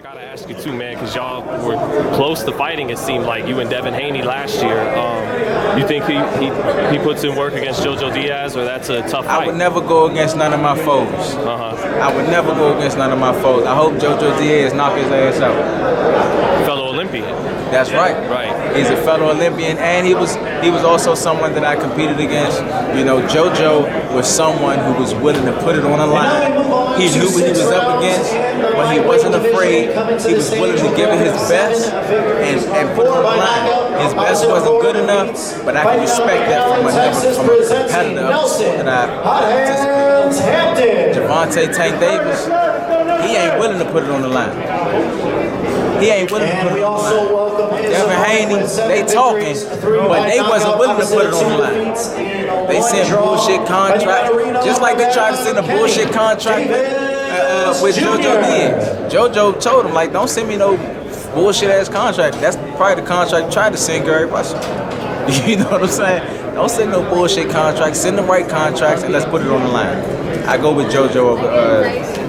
gotta ask you too, man, because y'all were close to fighting. It seemed like you and Devin Haney last year. You think he puts in work against Jojo Diaz, or that's a tough fight? I would never go against none of my foes. I would never go against none of my foes. I hope Jojo Diaz knock his ass out. Fellow Olympian. That's right. Right. He's a fellow Olympian, and he was also someone that I competed against. You know, Jojo was someone who was willing to put it on the line. He knew what he was up against, but he wasn't afraid. He was willing to give it his best and put it on the line. His best wasn't good enough, but I can respect that from a competitor of the sport that I participated in. Gervonta Tank Davis, he ain't willing to put it on the line. He ain't willing to put it on the line. Devin Haney, they talking, but they wasn't willing to put it on the line. They sent bullshit contract, just like they tried to send a bullshit contract with Jojo Diaz. Jojo told him, like, don't send me no bullshit ass contract. That's probably the contract you tried to send Gary Russell. You know what I'm saying? Don't send no bullshit contracts. Send the right contracts and let's put it on the line. I go with Jojo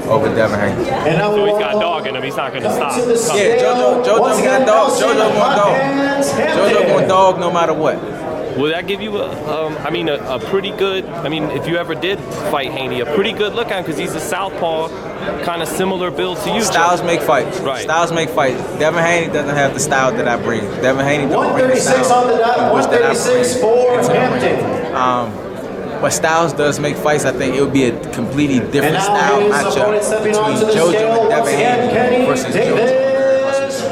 over Devin Haney. So he's got dog in him. He's not going to stop. Yeah, Jojo got dog. Jojo going dog. Jojo going dog no matter what. Will that give you a pretty good, if you ever did fight Haney, a pretty good look at him, because he's a southpaw, kind of similar build to you. Styles make fights. Right. Styles make fights. Devin Haney doesn't have the style that I bring. Devin Haney don't bring the style that I bring. But Styles does make fights. I think it would be a completely different style matchup between Jojo and Devin Haney versus Jojo.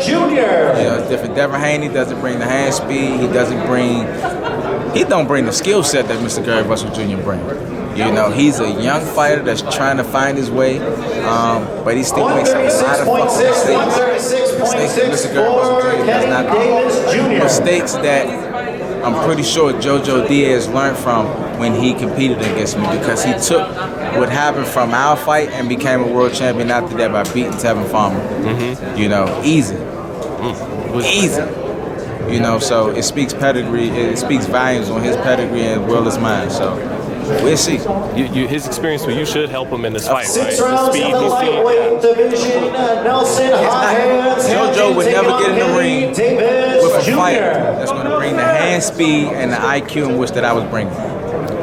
You know, it's different. Devin Haney doesn't bring the hand speed. He don't bring the skill set that Mr. Gary Russell Jr. brings. You know, he's a young fighter that's trying to find his way, but he still makes a lot of fucking mistakes. Mistakes that Mr. Gary Russell Jr. does not do. Mistakes that I'm pretty sure Jojo Diaz learned from when he competed against me, because he took what happened from our fight and became a world champion after that by beating Tevin Farmer. You know, easy. Easy. You know, so it speaks pedigree, it speaks volumes on his pedigree as well as mine, so we'll see. His experience with you should help him in this fight, right? The speed he's seen. Jojo would never get in the ring with a fighter that's going to bring the hand speed and the IQ in which that I was bringing.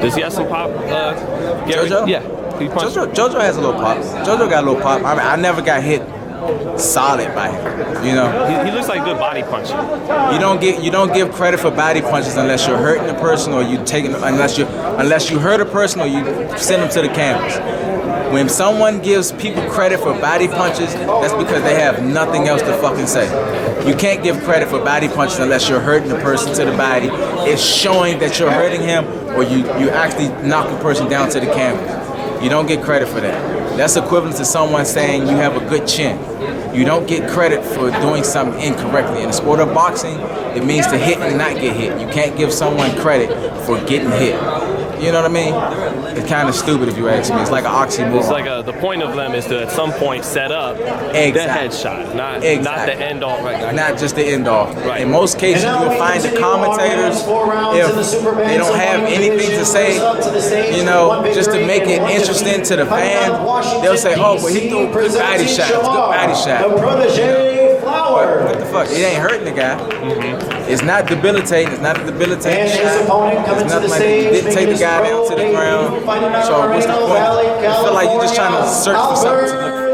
Does he have some pop, Gary? Jojo? Yeah. Jojo has a little pop. Jojo got a little pop. I mean, I never got hit solid by him. You know, he looks like a good body puncher. You don't give credit for body punches unless you're hurting the person, or you taking unless you hurt a person, or you send them to the canvas. When someone gives people credit for body punches, that's because they have nothing else to fucking say. You can't give credit for body punches unless you're hurting the person to the body. It's showing that you're hurting him, or you actually knock the person down to the canvas. You don't get credit for that. That's equivalent to someone saying you have a good chin. You don't get credit for doing something incorrectly. In the sport of boxing, it means to hit and not get hit. You can't give someone credit for getting hit. You know what I mean? It's kind of stupid if you ask me. It's like an oxymoron. It's like the point of them is to at some point set up the headshot, not the end off. Right? Not just the end off. Right. In most cases, you'll find the commentators, if they don't have anything to say, you know, just to make it interesting to the fan, they'll say, oh, but he threw a good body shot. It's a good body shot. What the fuck? It ain't hurting the guy. It's not debilitating. It's not a debilitating shot. It's nothing like that. You didn't take the guy down to the ground. So what's the point? I feel like you're just trying to search for something to look for.